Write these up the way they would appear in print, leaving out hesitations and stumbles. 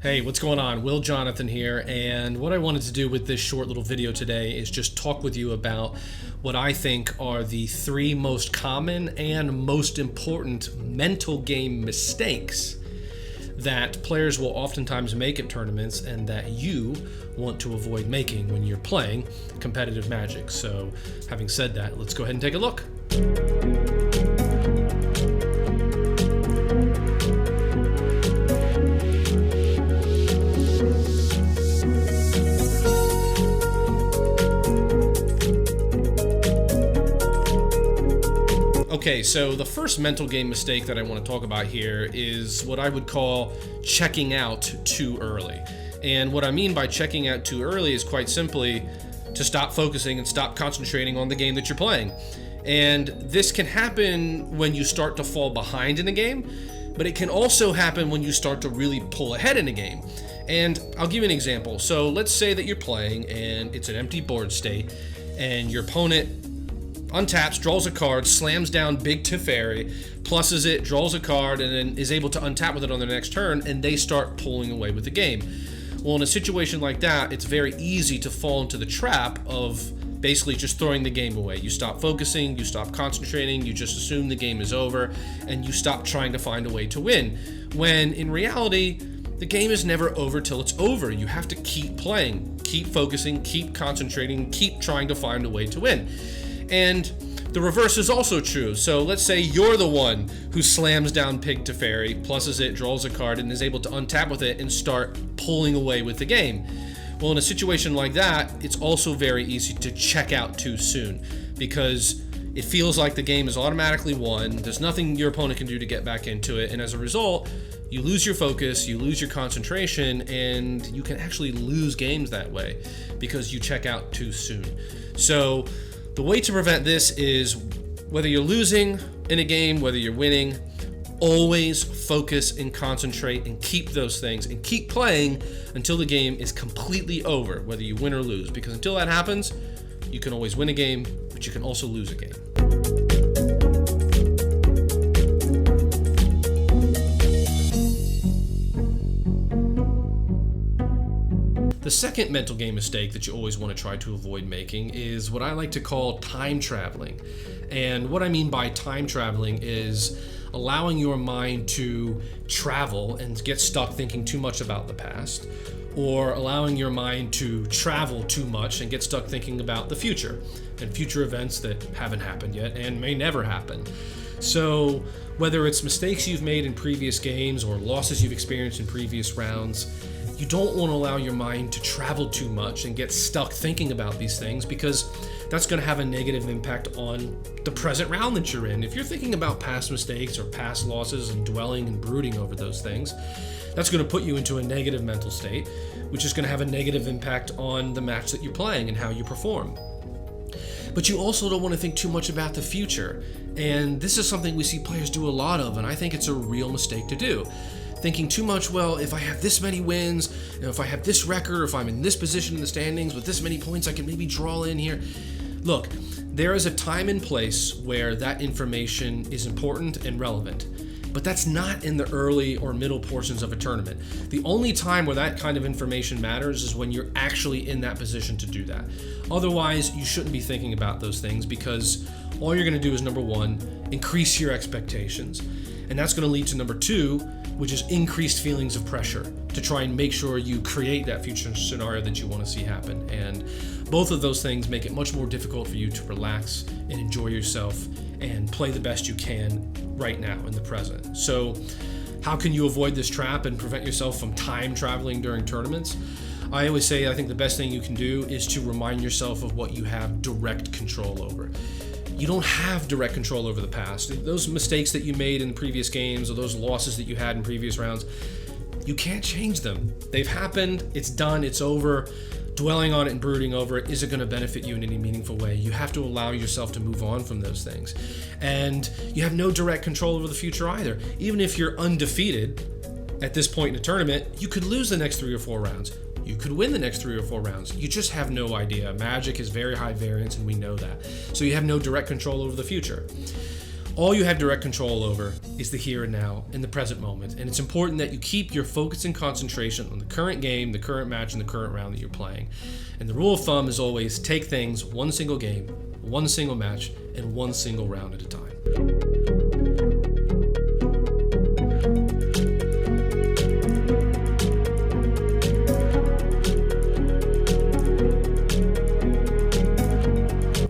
Hey, what's going on? Will Jonathan here, and what I wanted to do with this short little video today is just talk with you about what I think are the three most common and most important mental game mistakes that players will oftentimes make at tournaments and that you want to avoid making when you're playing competitive Magic. So, having said that, let's go ahead and take a look. Okay, so the first mental game mistake that I want to talk about here is what I would call checking out too early. And what I mean by checking out too early is quite simply to stop focusing and stop concentrating on the game that you're playing. And this can happen when you start to fall behind in a game, but it can also happen when you start to really pull ahead in a game. And I'll give you an example. So let's say that you're playing and it's an empty board state and your opponent untaps, draws a card, slams down big Teferi, pluses it, draws a card, and then is able to untap with it on their next turn, and they start pulling away with the game. Well, in a situation like that, it's very easy to fall into the trap of basically just throwing the game away. You stop focusing, you stop concentrating, you just assume the game is over, and you stop trying to find a way to win. When in reality, the game is never over till it's over. You have to keep playing, keep focusing, keep concentrating, keep trying to find a way to win. And the reverse is also true. So let's say you're the one who slams down Pig Teferi, pluses it, draws a card, and is able to untap with it and start pulling away with the game. Well, in a situation like that, it's also very easy to check out too soon because it feels like the game is automatically won. There's nothing your opponent can do to get back into it. And as a result, you lose your focus, you lose your concentration, and you can actually lose games that way because you check out too soon. So the way to prevent this is whether you're losing in a game, whether you're winning, always focus and concentrate and keep those things and keep playing until the game is completely over, whether you win or lose. Because until that happens, you can always win a game, but you can also lose a game. The second mental game mistake that you always want to try to avoid making is what I like to call time traveling. And what I mean by time traveling is allowing your mind to travel and get stuck thinking too much about the past, or allowing your mind to travel too much and get stuck thinking about the future and future events that haven't happened yet and may never happen. So whether it's mistakes you've made in previous games or losses you've experienced in previous rounds, you don't want to allow your mind to travel too much and get stuck thinking about these things because that's going to have a negative impact on the present round that you're in. If you're thinking about past mistakes or past losses and dwelling and brooding over those things, that's going to put you into a negative mental state, which is going to have a negative impact on the match that you're playing and how you perform. But you also don't want to think too much about the future. And this is something we see players do a lot of, and I think it's a real mistake to do. Thinking too much, well, if I have this many wins, if I have this record, if I'm in this position in the standings with this many points, I can maybe draw in here. Look, there is a time and place where that information is important and relevant, but that's not in the early or middle portions of a tournament. The only time where that kind of information matters is when you're actually in that position to do that. Otherwise, you shouldn't be thinking about those things because all you're going to do is, number one, increase your expectations. And that's going to lead to number two, which is increased feelings of pressure to try and make sure you create that future scenario that you want to see happen. And both of those things make it much more difficult for you to relax and enjoy yourself and play the best you can right now in the present. So how can you avoid this trap and prevent yourself from time traveling during tournaments? I always say I think the best thing you can do is to remind yourself of what you have direct control over. You don't have direct control over the past. Those mistakes that you made in previous games or those losses that you had in previous rounds, you can't change them. They've happened, it's done, it's over. Dwelling on it and brooding over it isn't going to benefit you in any meaningful way. You have to allow yourself to move on from those things. And you have no direct control over the future either. Even if you're undefeated at this point in a tournament, you could lose the next 3 or 4 rounds. You could win the next 3 or 4 rounds. You just have no idea. Magic is very high variance, and we know that. So you have no direct control over the future. All you have direct control over is the here and now, in the present moment, and it's important that you keep your focus and concentration on the current game, the current match, and the current round that you're playing. And the rule of thumb is always take things one single game, one single match, and one single round at a time.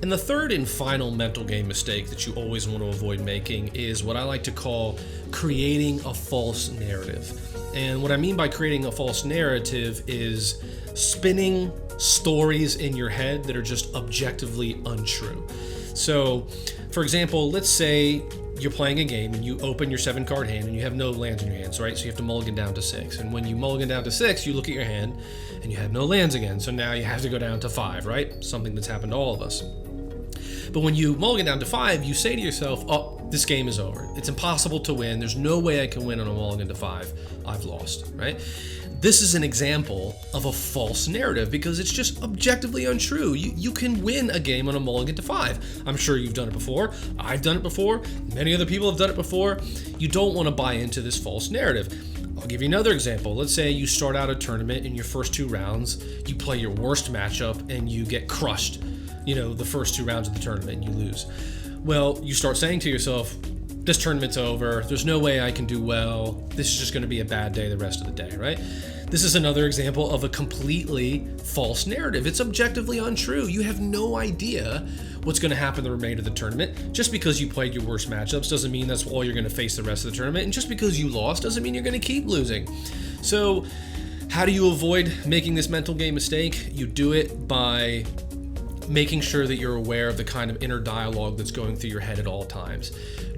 And the third and final mental game mistake that you always want to avoid making is what I like to call creating a false narrative. And what I mean by creating a false narrative is spinning stories in your head that are just objectively untrue. So, for example, let's say you're playing a game and you open your 7-card hand and you have no lands in your hands, right? So you have to mulligan down to 6. And when you mulligan down to 6, you look at your hand and you have no lands again. So now you have to go down to 5, right? Something that's happened to all of us. But when you mulligan down to 5, you say to yourself, oh, this game is over. It's impossible to win. There's no way I can win on a mulligan to 5. I've lost, right? This is an example of a false narrative because it's just objectively untrue. You can win a game on a mulligan to 5. I'm sure you've done it before. I've done it before. Many other people have done it before. You don't want to buy into this false narrative. I'll give you another example. Let's say you start out a tournament in your first 2 rounds, you play your worst matchup and you get crushed. The first 2 rounds of the tournament and you lose. Well, you start saying to yourself, this tournament's over. There's no way I can do well. This is just going to be a bad day the rest of the day, right? This is another example of a completely false narrative. It's objectively untrue. You have no idea what's going to happen the remainder of the tournament. Just because you played your worst matchups doesn't mean that's all you're going to face the rest of the tournament. And just because you lost doesn't mean you're going to keep losing. So how do you avoid making this mental game mistake? You do it by making sure that you're aware of the kind of inner dialogue that's going through your head at all times.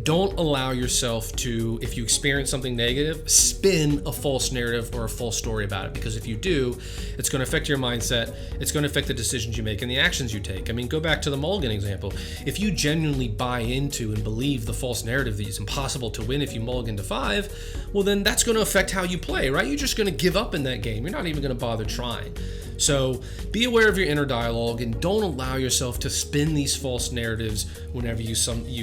Don't allow yourself to, if you experience something negative, spin a false narrative or a false story about it, because if you do, it's going to affect your mindset, it's going to affect the decisions you make and the actions you take. I mean, go back to the mulligan example. If you genuinely buy into and believe the false narrative that it's impossible to win if you mulligan to 5, well then that's going to affect how you play, right? You're just going to give up in that game. You're not even going to bother trying. So be aware of your inner dialogue and don't allow yourself to spin these false narratives whenever you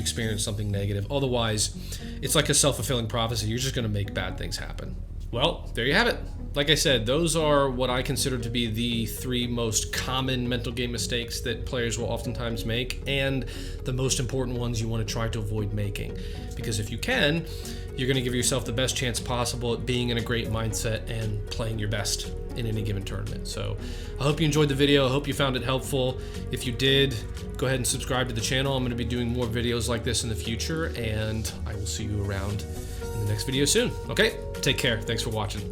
experience something negative. Otherwise, it's like a self-fulfilling prophecy. You're just going to make bad things happen. Well, there you have it. Like I said, those are what I consider to be the 3 most common mental game mistakes that players will oftentimes make, and the most important ones you want to try to avoid making. Because if you can, you're going to give yourself the best chance possible at being in a great mindset and playing your best in any given tournament. So I hope you enjoyed the video. I hope you found it helpful. If you did, go ahead and subscribe to the channel. I'm going to be doing more videos like this in the future, and I will see you around in the next video soon. Okay, take care. Thanks for watching.